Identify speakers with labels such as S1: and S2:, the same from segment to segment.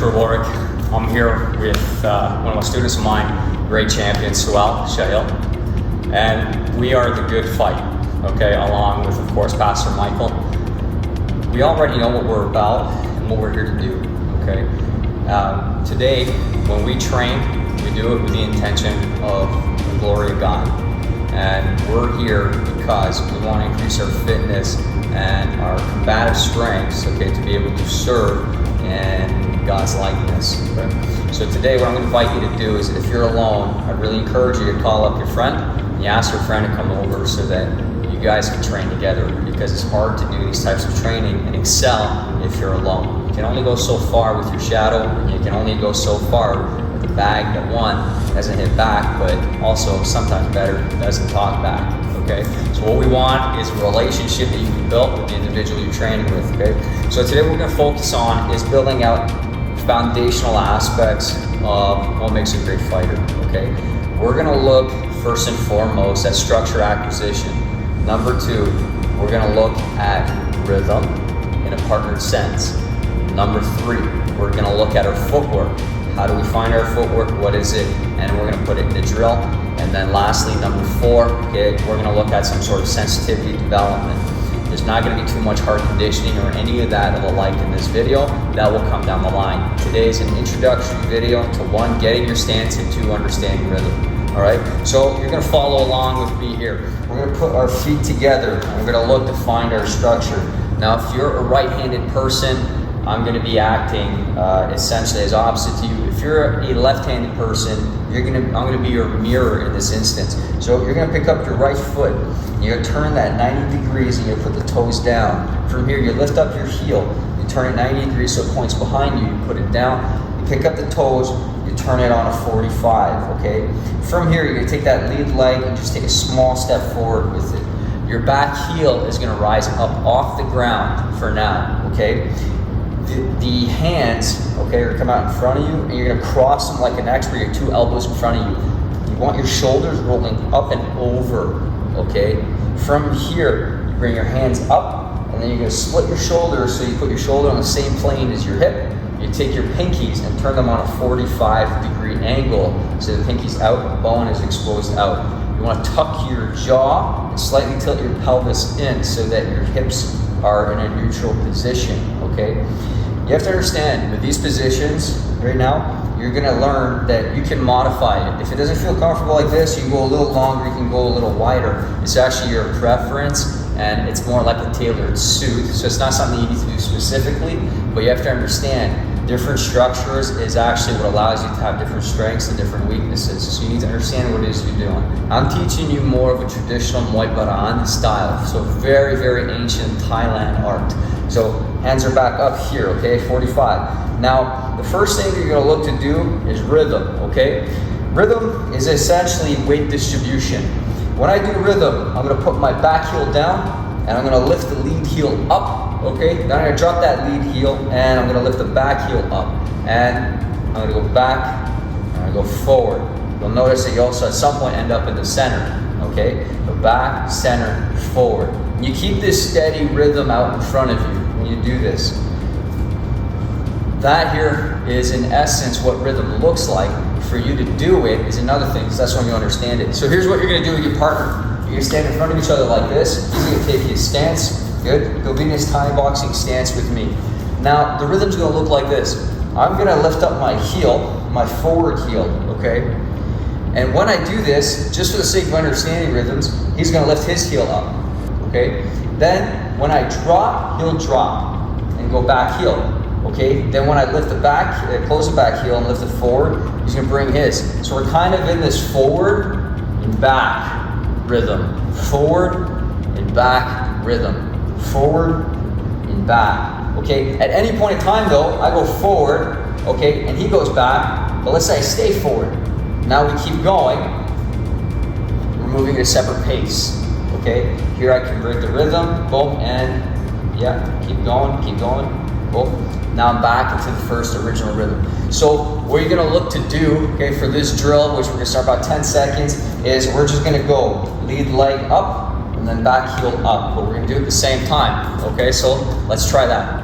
S1: Dr. Warwick. I'm here with one of my students of mine, great champion, Shahil, and we are the Good Fight, okay, along with, of course, Pastor Michael. We already know what we're about and what we're here to do, okay? Today, when we train, we do it with the intention of the glory of God. And we're here because we want to increase our fitness and our combative strengths, okay, to be able to serve in God's likeness. Okay? So today what I'm going to invite you to do is, if you're alone, I really encourage you to call up your friend and you ask your friend to come over so that you guys can train together, because it's hard to do these types of training and excel if you're alone. You can only go so far with your shadow, and you can only go so far with the bag that one doesn't hit back, but also sometimes better doesn't talk back. Okay, so what we want is a relationship that you can build with the individual you're training with. Okay, so today what we're going to focus on is building out foundational aspects of what makes a great fighter. Okay, we're going to look first and foremost at structure acquisition. Number two, we're going to look at rhythm in a partnered sense. Number three, we're going to look at our footwork. How do we find our footwork? What is it? And we're going to put it in the drill. And then lastly, number four, okay, we're going to look at some sort of sensitivity development. There's not going to be too much hard conditioning or any of that of the like in this video. That will come down the line. Today is an introductory video to one, getting your stance, and two, understanding rhythm. All right, so you're going to follow along with me here. We're going to put our feet together and we're going to look to find our structure. Now, if you're a right-handed person, I'm going to be acting essentially as opposite to you. If you're a left-handed person, I'm going to be your mirror in this instance. So you're going to pick up your right foot, you're going to turn that 90 degrees and you put the toes down. From here, you lift up your heel, you turn it 90 degrees so it points behind you, you put it down, you pick up the toes, you turn it on a 45, okay? From here, you're going to take that lead leg and just take a small step forward with it. Your back heel is going to rise up off the ground for now, okay? The hands, okay, are going to come out in front of you, and you're going to cross them like an X where your two elbows in front of you. You want your shoulders rolling up and over, okay? From here, you bring your hands up, and then you're going to split your shoulders so you put your shoulder on the same plane as your hip. You take your pinkies and turn them on a 45-degree angle so the pinky's out, the bone is exposed out. You want to tuck your jaw and slightly tilt your pelvis in so that your hips are in a neutral position, okay? You have to understand, with these positions right now, you're going to learn that you can modify it. If it doesn't feel comfortable like this, you can go a little longer, you can go a little wider. It's actually your preference, and it's more like a tailored suit. So it's not something you need to do specifically, but you have to understand different structures is actually what allows you to have different strengths and different weaknesses. So you need to understand what it is you're doing. I'm teaching you more of a traditional Muay Baran style. So very, very ancient Thailand art. So hands are back up here, okay, 45. Now, the first thing that you're gonna look to do is rhythm, okay? Rhythm is essentially weight distribution. When I do rhythm, I'm gonna put my back heel down and I'm gonna lift the lead heel up. Okay, then I'm going to drop that lead heel and I'm going to lift the back heel up. And I'm going to go back and I'm going to go forward. You'll notice that you also at some point end up in the center. Okay, go back, center, forward. And you keep this steady rhythm out in front of you when you do this. That here is in essence what rhythm looks like. For you to do it is another thing, because that's when you understand it. So here's what you're going to do with your partner. You're going to stand in front of each other like this. He's going to take his stance. Good. Go be in this Thai boxing stance with me. Now, the rhythm's going to look like this. I'm going to lift up my heel, my forward heel, okay? And when I do this, just for the sake of understanding rhythms, he's going to lift his heel up, okay? Then, when I drop, he'll drop and go back heel, okay? Then when I lift the back, close the back heel and lift it forward, he's going to bring his. So we're kind of in this forward and back rhythm. Forward and back rhythm. Forward and back, okay? At any point in time though, I go forward, okay, and he goes back, but let's say I stay forward. Now we keep going, we're moving at a separate pace, okay? Here I convert the rhythm, boom, and yeah, keep going, boom. Now I'm back into the first original rhythm. So what you're gonna look to do, okay, for this drill, which we're gonna start about 10 seconds, is we're just gonna go lead leg up, and then back heel up, but we're going to do it at the same time, okay? So let's try that.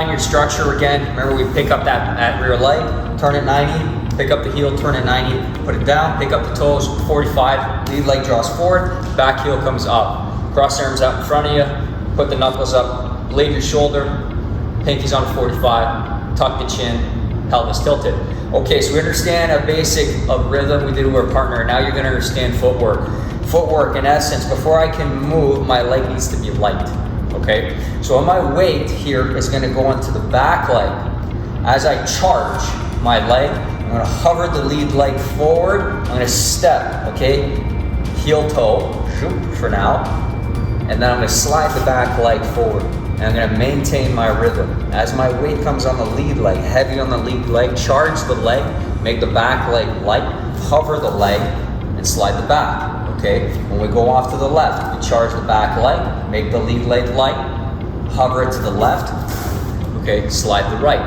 S1: find your structure again. Remember, we pick up that rear leg, turn it 90, pick up the heel, turn it 90, put it down, pick up the toes, 45, lead leg draws forward, back heel comes up. Cross the arms out in front of you, put the knuckles up, blade your shoulder, pinkies on 45, tuck the chin, pelvis tilted. Okay, so we understand a basic of rhythm we did with our partner. Now you're gonna understand footwork. Footwork, in essence, before I can move, my leg needs to be light, okay? So my weight here is gonna go onto the back leg. As I charge my leg, I'm gonna hover the lead leg forward, I'm gonna step, okay? Heel toe, for now, and then I'm gonna slide the back leg forward. And I'm gonna maintain my rhythm. As my weight comes on the lead leg, heavy on the lead leg, charge the leg, make the back leg light, hover the leg, and slide the back. Okay, when we go off to the left, we charge the back leg, make the lead leg light, hover it to the left, okay, slide the right.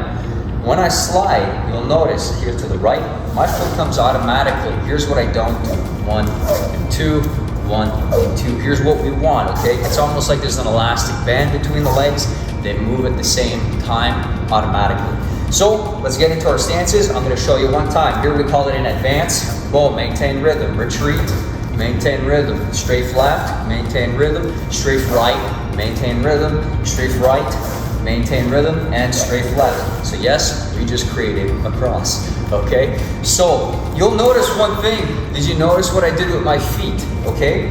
S1: When I slide, you'll notice here to the right, my foot comes automatically. Here's what I don't do. 1 and 2, 1 and 2. Here's what we want, okay? It's almost like there's an elastic band between the legs. They move at the same time automatically. So let's get into our stances. I'm gonna show you one time. Here we call it an advance. Boom, maintain rhythm, retreat, maintain rhythm, strafe left, maintain rhythm, strafe right, maintain rhythm, strafe right, maintain rhythm, and strafe left. So yes, we just created a cross, okay? So you'll notice one thing. Did you notice what I did with my feet, okay?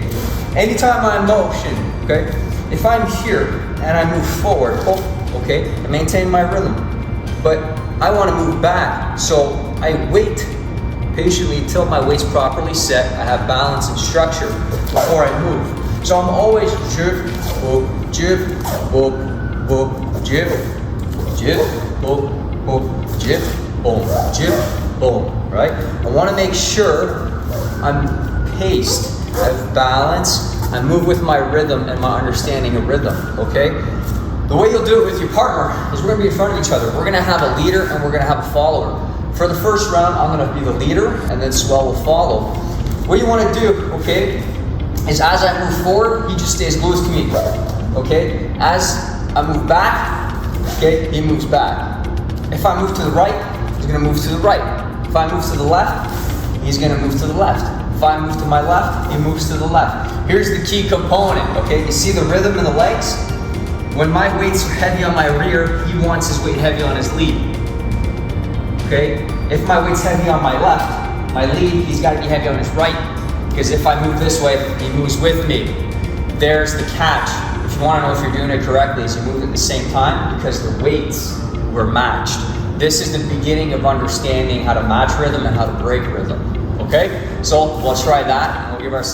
S1: Anytime I'm in motion, okay? If I'm here and I move forward, okay, I maintain my rhythm. But I want to move back, so I wait patiently until my weight's properly set. I have balance and structure before I move. So I'm always jib, boop, jib, boop, boop, jib, jib, boop, boop, jib, boom, jib, boom, right? I want to make sure I'm paced, I have balance, I move with my rhythm and my understanding of rhythm, okay? The way you'll do it with your partner is we're gonna be in front of each other. We're gonna have a leader and we're gonna have a follower. For the first round, I'm gonna be the leader and then Swell will follow. What you wanna do, okay, is as I move forward, he just stays close to me, okay? As I move back, okay, he moves back. If I move to the right, he's gonna move to the right. If I move to the left, he's gonna move to the left. If I move to my left, he moves to the left. Here's the key component, okay? You see the rhythm in the legs? When my weight's heavy on my rear, he wants his weight heavy on his lead. Okay? If my weight's heavy on my left, my lead, he's gotta be heavy on his right. Because if I move this way, he moves with me. There's the catch. If you wanna know if you're doing it correctly, is you move at the same time because the weights were matched. This is the beginning of understanding how to match rhythm and how to break rhythm. Okay? So let's try that and we'll give our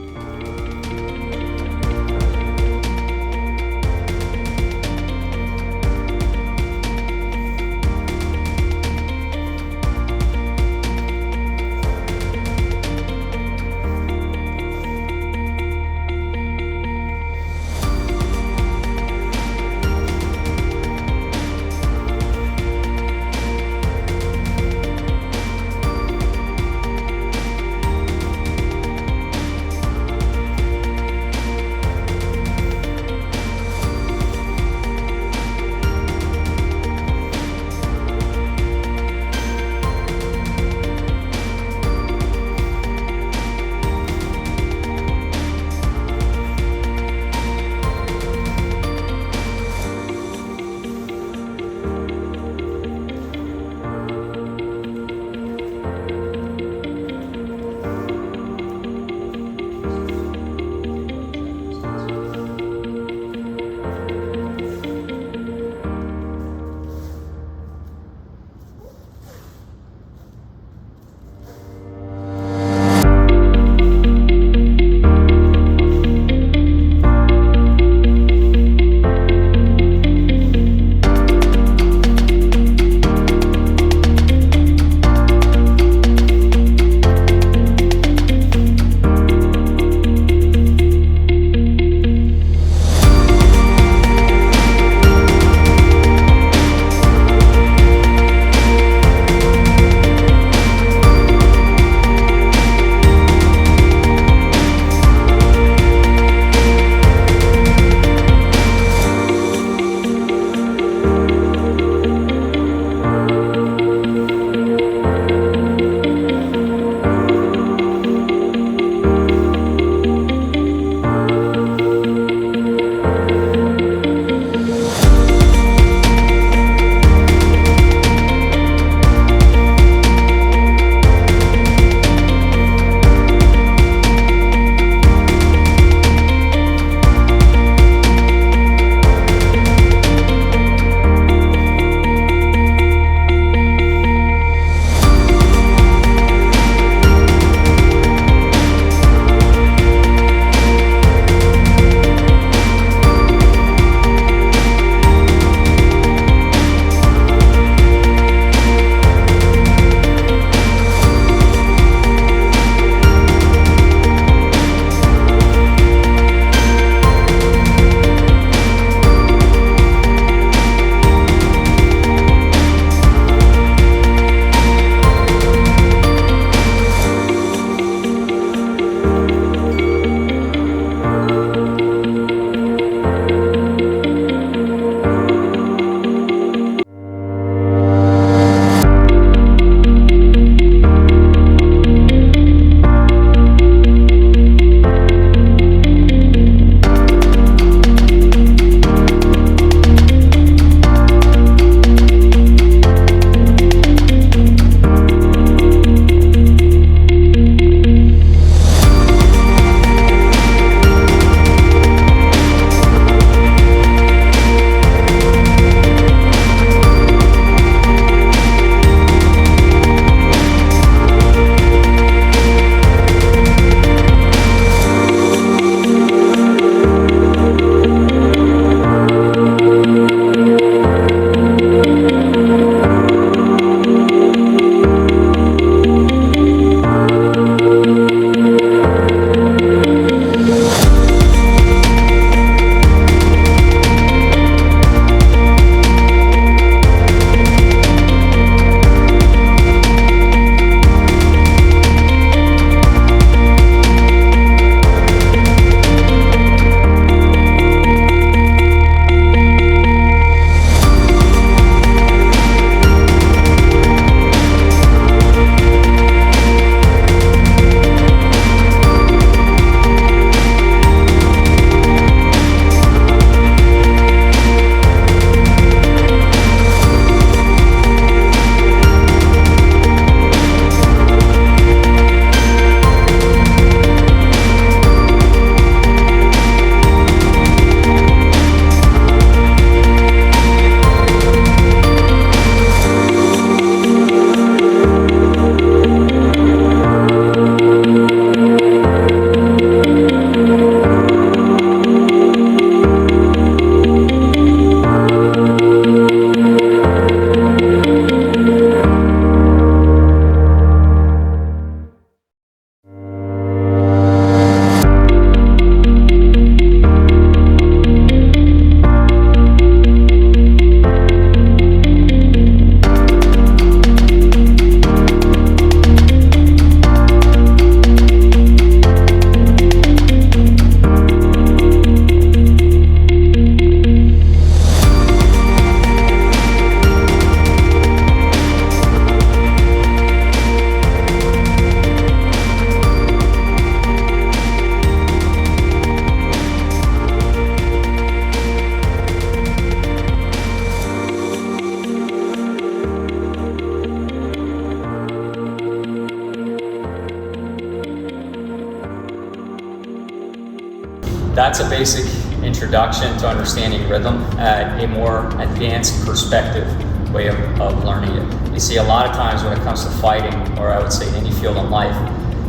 S1: that's a basic introduction to understanding rhythm at a more advanced perspective way of learning it. You see, a lot of times when it comes to fighting, or I would say any field in life,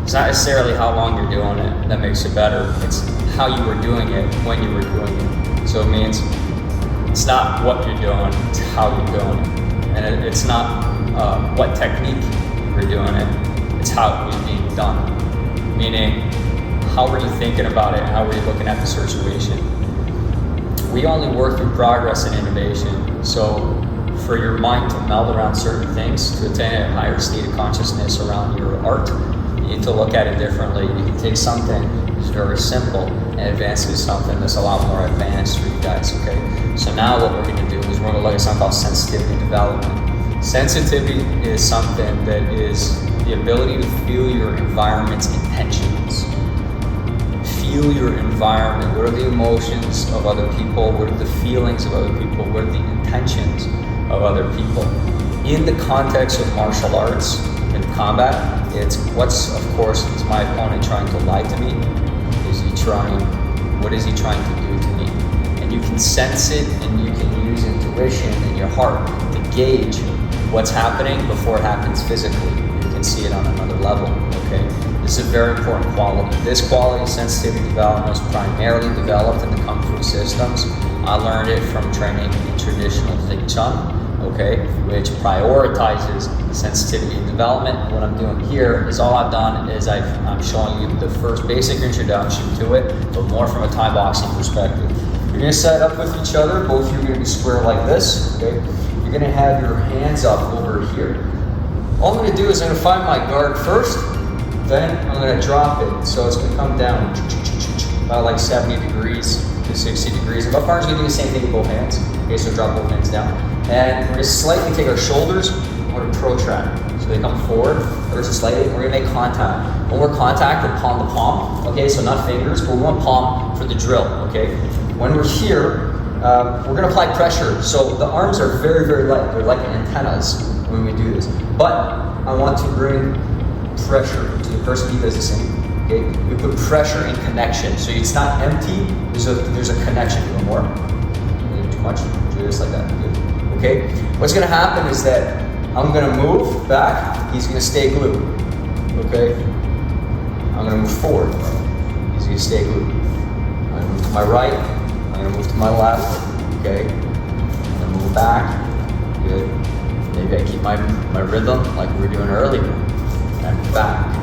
S1: it's not necessarily how long you're doing it that makes it better. It's how you were doing it when you were doing it. So it means it's not what you're doing, it's how you're doing it. And it's not what technique you're doing it, it's how it was being done. Meaning, how were you thinking about it? How were you looking at the situation? We only work through progress and innovation. So for your mind to meld around certain things, to attain a higher state of consciousness around your art, you need to look at it differently. You can take something that's very simple and advance it to something that's a lot more advanced for you guys, okay? So now what we're gonna do is we're gonna look at something called sensitivity development. Sensitivity is something that is the ability to feel your environment's intentions. Feel your environment. What are the emotions of other people? What are the feelings of other people? What are the intentions of other people? In the context of martial arts and combat, it's what's, of course, is my opponent trying to lie to me? What is he trying to do to me? And you can sense it, and you can use intuition in your heart to gauge what's happening before it happens physically. You can see it on another level, okay? This is a very important quality. This quality, sensitivity development, was primarily developed in the Kung Fu systems. I learned it from training in traditional Wing Chun, okay, which prioritizes sensitivity and development. And what I'm doing here is all I've done is I'm showing you the first basic introduction to it, but more from a Thai boxing perspective. You're gonna set up with each other. Both of you are gonna be square like this, okay? You're gonna have your hands up over here. All I'm gonna do is I'm gonna find my guard first, then I'm gonna drop it. So it's gonna come down about like 70 degrees to 60 degrees. And my partner's gonna do the same thing with both hands. Okay, so drop both hands down. And we're gonna slightly take our shoulders, we're gonna protract. So they come forward, ever so slightly, we're gonna make contact. When we're contact, we're palm to palm, okay? So not fingers, but we want palm for the drill, okay? When we're here, we're gonna apply pressure. So the arms are very, very light. They're like antennas when we do this. But I want to bring pressure to the person. He does the same, okay? We put pressure and connection. So it's not empty, there's a connection. A little more, too much, do this like that, good. Okay? What's gonna happen is that I'm gonna move back, he's gonna stay glued, okay? I'm gonna move forward, he's gonna stay glued. I'm gonna move to my right, I'm gonna move to my left, okay? I'm gonna move back, good. Maybe I keep my rhythm like we were doing earlier. And back,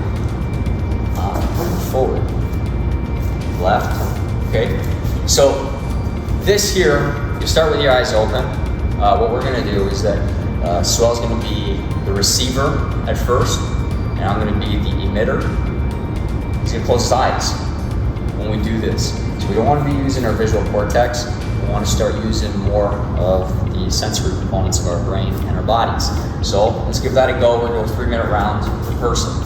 S1: forward, left, okay? So this here, you start with your eyes open. What we're gonna do is that Swell's gonna be the receiver at first, and I'm gonna be the emitter. He's gonna close his eyes when we do this. So we don't wanna be using our visual cortex. We wanna start using more of the sensory components of our brain and our bodies. So let's give that a go. We're gonna go 3-minute round per person.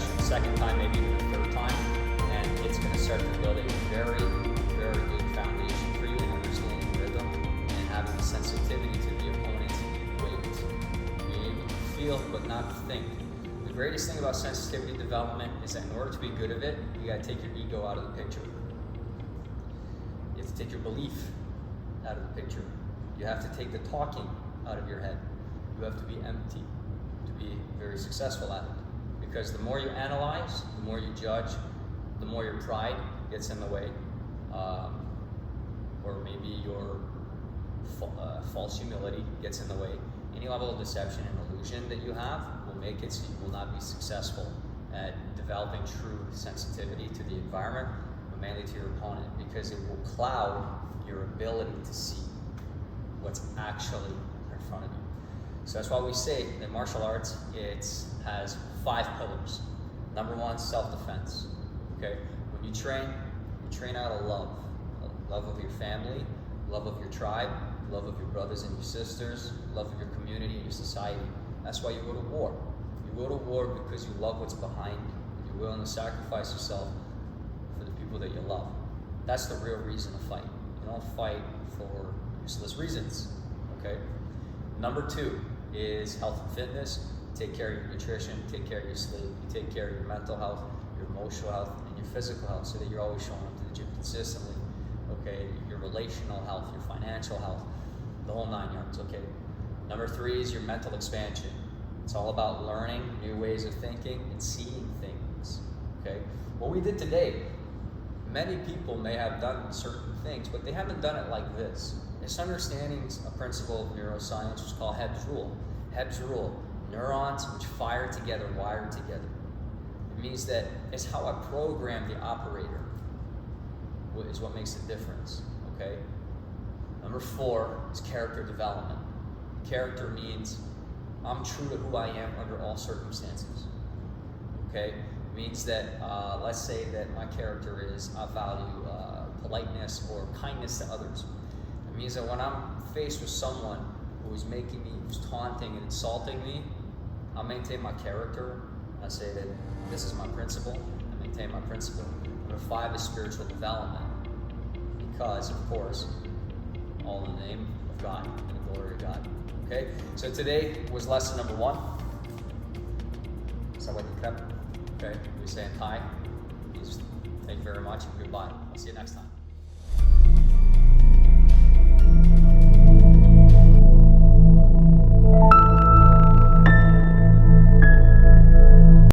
S1: session, second time, maybe even the third time, and it's going to start to build a very, very good foundation for you in understanding rhythm and having the sensitivity to the opponent's ways. Being able to feel but not think. The greatest thing about sensitivity development is that in order to be good at it, you got to take your ego out of the picture. You have to take your belief out of the picture. You have to take the talking out of your head. You have to be empty to be very successful at it. Because the more you analyze, the more you judge, the more your pride gets in the way, or maybe your false humility gets in the way. Any level of deception and illusion that you have will make it so you will not be successful at developing true sensitivity to the environment, but mainly to your opponent, because it will cloud your ability to see what's actually in front of you. So that's why we say that martial arts, it has 5 pillars. Number 1, self-defense. Okay, when you train out of love of your family, love of your tribe, love of your brothers and your sisters, love of your community and your society. That's why you go to war. You go to war because you love what's behind you, and you're willing to sacrifice yourself for the people that you love. That's the real reason to fight. You don't fight for useless reasons. Okay. Number 2 is health and fitness. Take care of your nutrition, take care of your sleep, you take care of your mental health, your emotional health, and your physical health, so that you're always showing up to the gym consistently. Okay, your relational health, your financial health, the whole 9 yards. Okay. Number 3 is your mental expansion. It's all about learning new ways of thinking and seeing things. Okay. What we did today, many people may have done certain things, but they haven't done it like this. It's understanding a principle of neuroscience, which is called Hebb's rule. Hebb's rule: neurons which fire together wire together. It means that it's how I program the operator is what makes the difference. Okay. Number 4 is character development. Character means I'm true to who I am under all circumstances. Okay. It means that let's say that my character is I value politeness or kindness to others. It means that when I'm faced with someone who's taunting and insulting me, I'll maintain my character. I say that this is my principle. I maintain my principle. Number 5 is spiritual development. Because, of course, all in the name of God and the glory of God. Okay? So today was lesson number 1. Sawadee krap. Okay? We say in Thai. Thank you very much. Goodbye. I'll see you next time.